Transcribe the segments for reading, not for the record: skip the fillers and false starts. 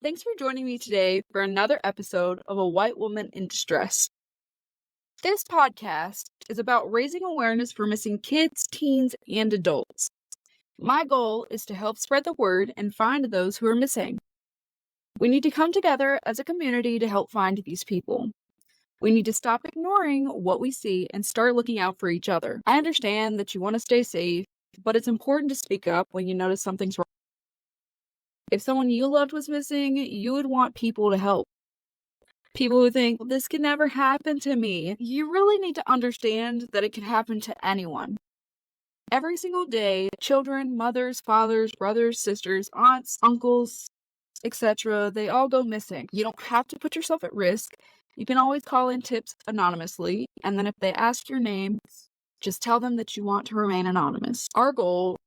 Thanks for joining me today for another episode of A White Woman in Distress. This podcast is about raising awareness for missing kids, teens, and adults. My goal is to help spread the word and find those who are missing. We need to come together as a community to help find these people. We need to stop ignoring what we see and start looking out for each other. I understand that you want to stay safe, but it's important to speak up when you notice something's wrong. If someone you loved was missing, you would want people to help. People who think, this can never happen to me. You really need to understand that it can happen to anyone. Every single day, children, mothers, fathers, brothers, sisters, aunts, uncles, etc., they all go missing. You don't have to put yourself at risk. You can always call in tips anonymously, and then if they ask your name, just tell them that you want to remain anonymous. Our goal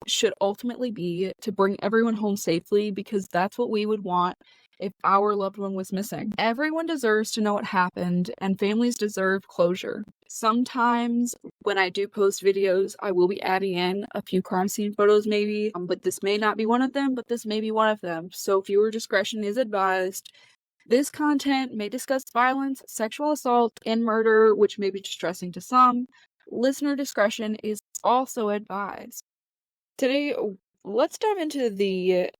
should ultimately be to bring everyone home safely, because that's what we would want if our loved one was missing. Everyone deserves to know what happened, and families deserve closure. Sometimes when I do post videos, I will be adding in a few crime scene photos maybe, but this may not be one of them, but this may be one of them. So viewer discretion is advised. This content may discuss violence, sexual assault, and murder, which may be distressing to some. Listener discretion is also advised. Today, let's dive into the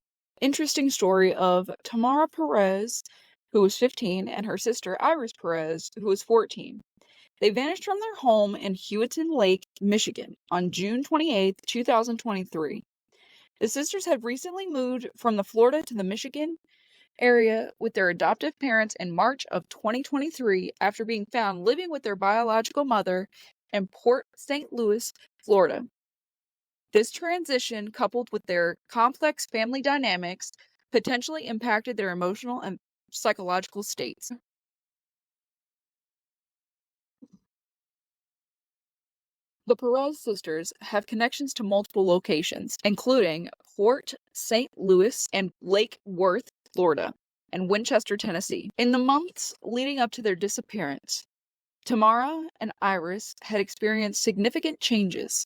interesting story of Tamara Perez, who was 15, and her sister Iris Perez, who was 14. They vanished from their home in Hewitton Lake, Michigan, on June 28, 2023. The sisters had recently moved from the Florida to the Michigan area with their adoptive parents in March of 2023 after being found living with their biological mother in Port St. Louis, Florida. This transition, coupled with their complex family dynamics, potentially impacted their emotional and psychological states. The Perez sisters have connections to multiple locations, including Port St. Louis and Lake Worth, Florida, and Winchester, Tennessee. In the months leading up to their disappearance, Tamara and Iris had experienced significant changes.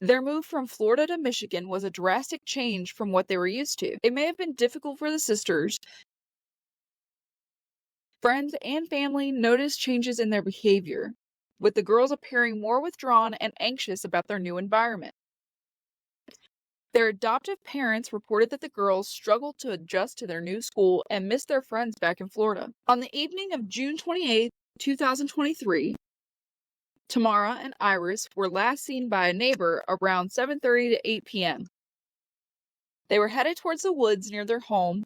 Their move from Florida to Michigan was a drastic change from what they were used to. It may have been difficult for the sisters. Friends and family noticed changes in their behavior, with the girls appearing more withdrawn and anxious about their new environment. Their adoptive parents reported that the girls struggled to adjust to their new school and missed their friends back in Florida. On the evening of June 28, 2023, Tamara and Iris were last seen by a neighbor around 7:30 to 8 p.m. They were headed towards the woods near their home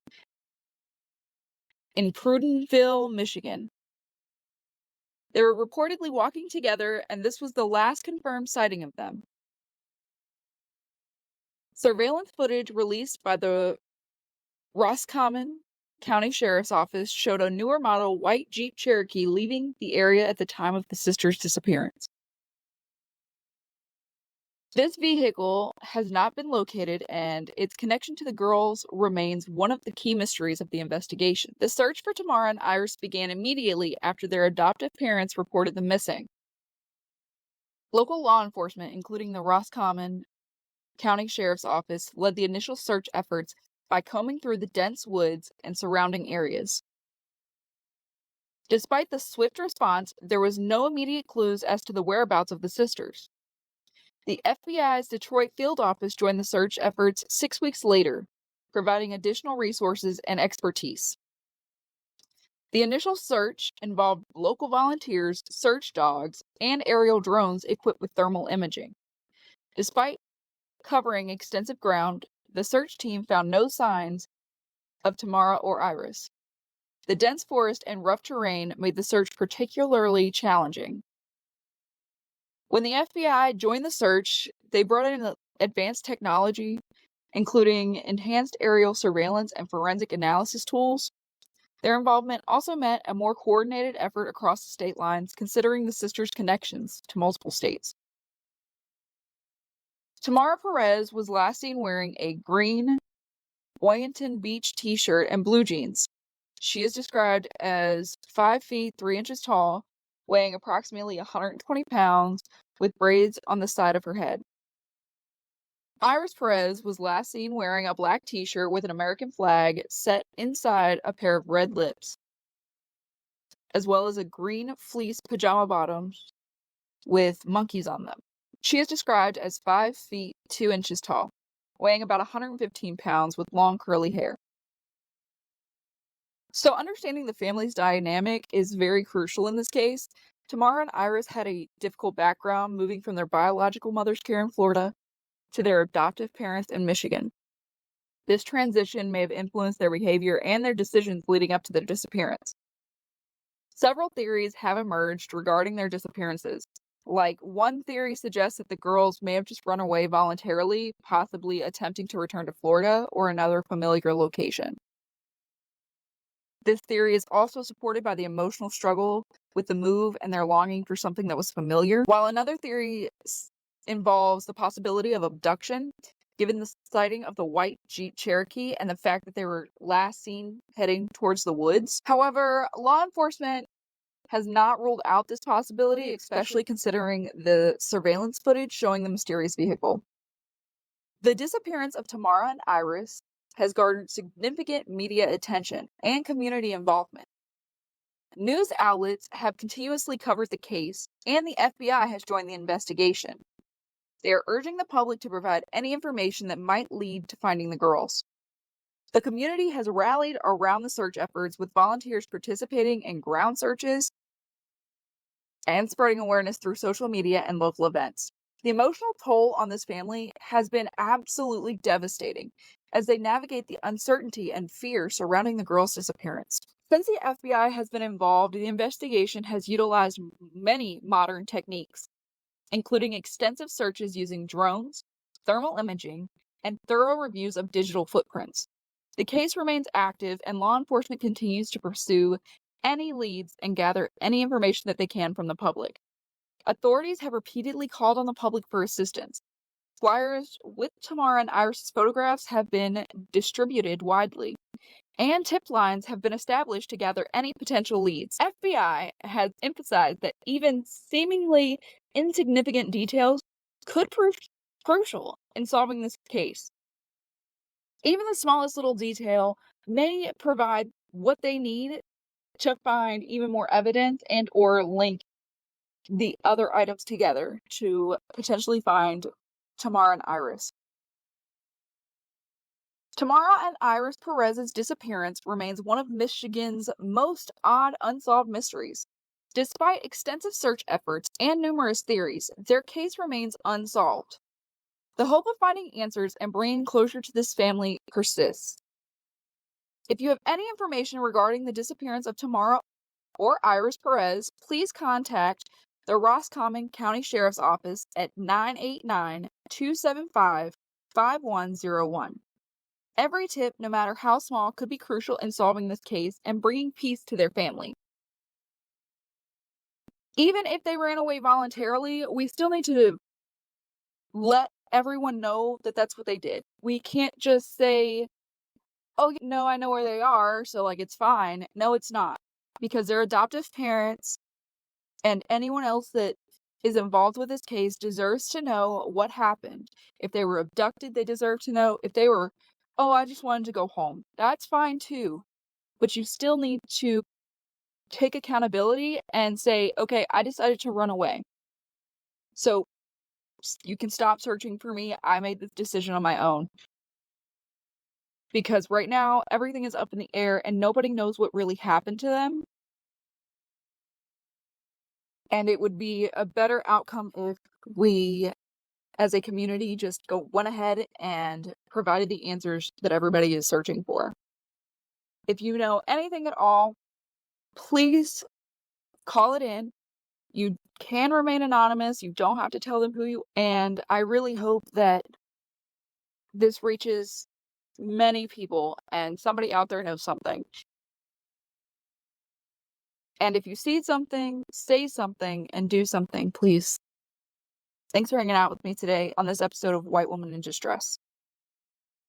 in Prudentville, Michigan. They were reportedly walking together, and this was the last confirmed sighting of them. Surveillance footage released by the Roscommon County Sheriff's Office showed a newer model white Jeep Cherokee leaving the area at the time of the sisters' disappearance. This vehicle has not been located, and its connection to the girls remains one of the key mysteries of the investigation. The search for Tamara and Iris began immediately after their adoptive parents reported them missing. Local law enforcement, including the Roscommon County Sheriff's Office, led the initial search efforts by combing through the dense woods and surrounding areas. Despite the swift response, there was no immediate clues as to the whereabouts of the sisters. The FBI's Detroit field office joined the search efforts 6 weeks later, providing additional resources and expertise. The initial search involved local volunteers, search dogs, and aerial drones equipped with thermal imaging. Despite covering extensive ground, the search team found no signs of Tamara or Iris. The dense forest and rough terrain made the search particularly challenging. When the FBI joined the search, they brought in advanced technology, including enhanced aerial surveillance and forensic analysis tools. Their involvement also meant a more coordinated effort across the state lines, considering the sisters' connections to multiple states. Tamara Perez was last seen wearing a green Boynton Beach t-shirt and blue jeans. She is described as 5 feet 3 inches tall, weighing approximately 120 pounds, with braids on the side of her head. Iris Perez was last seen wearing a black t-shirt with an American flag set inside a pair of red lips, as well as a green fleece pajama bottoms with monkeys on them. She is described as 5 feet 2 inches tall, weighing about 115 pounds with long curly hair. So understanding the family's dynamic is very crucial in this case. Tamara and Iris had a difficult background moving from their biological mother's care in Florida to their adoptive parents in Michigan. This transition may have influenced their behavior and their decisions leading up to their disappearance. Several theories have emerged regarding their disappearances. Like, one theory suggests that the girls may have just run away voluntarily, possibly attempting to return to Florida or another familiar location. This theory is also supported by the emotional struggle with the move and their longing for something that was familiar, while another theory involves the possibility of abduction, given the sighting of the white Jeep Cherokee and the fact that they were last seen heading towards the woods. However, law enforcement has not ruled out this possibility, especially considering the surveillance footage showing the mysterious vehicle. The disappearance of Tamara and Iris has garnered significant media attention and community involvement. News outlets have continuously covered the case, and the FBI has joined the investigation. They are urging the public to provide any information that might lead to finding the girls. The community has rallied around the search efforts, with volunteers participating in ground searches and spreading awareness through social media and local events. The emotional toll on this family has been absolutely devastating as they navigate the uncertainty and fear surrounding the girls' disappearance. Since the FBI has been involved, the investigation has utilized many modern techniques, including extensive searches using drones, thermal imaging, and thorough reviews of digital footprints. The case remains active, and law enforcement continues to pursue any leads and gather any information that they can from the public. Authorities have repeatedly called on the public for assistance. Flyers with Tamara and Iris' photographs have been distributed widely, and tip lines have been established to gather any potential leads. FBI has emphasized that even seemingly insignificant details could prove crucial in solving this case. Even the smallest little detail may provide what they need to find even more evidence and or link the other items together to potentially find Tamara and Iris. Tamara and Iris Perez's disappearance remains one of Michigan's most odd unsolved mysteries. Despite extensive search efforts and numerous theories, their case remains unsolved. The hope of finding answers and bringing closure to this family persists. If you have any information regarding the disappearance of Tamara or Iris Perez, please contact the Roscommon County Sheriff's Office at 989-275-5101. Every tip, no matter how small, could be crucial in solving this case and bringing peace to their family. Even if they ran away voluntarily, we still need to let everyone know that that's what they did. We can't just say, oh, no, I know where they are, so, it's fine. No, it's not. Because they're adoptive parents, and anyone else that is involved with this case deserves to know what happened. If they were abducted, they deserve to know. If they were, oh, I just wanted to go home, that's fine too. But you still need to take accountability and say, okay, I decided to run away. So you can stop searching for me. I made this decision on my own. Because right now, everything is up in the air and nobody knows what really happened to them. And it would be a better outcome if we, as a community, just went ahead and provided the answers that everybody is searching for. If you know anything at all, please call it in. You can remain anonymous. You don't have to tell them who you are. And I really hope that this reaches many people and somebody out there knows something. And if you see something, say something, and do something, please. Thanks for hanging out with me today on this episode of White Woman in Distress.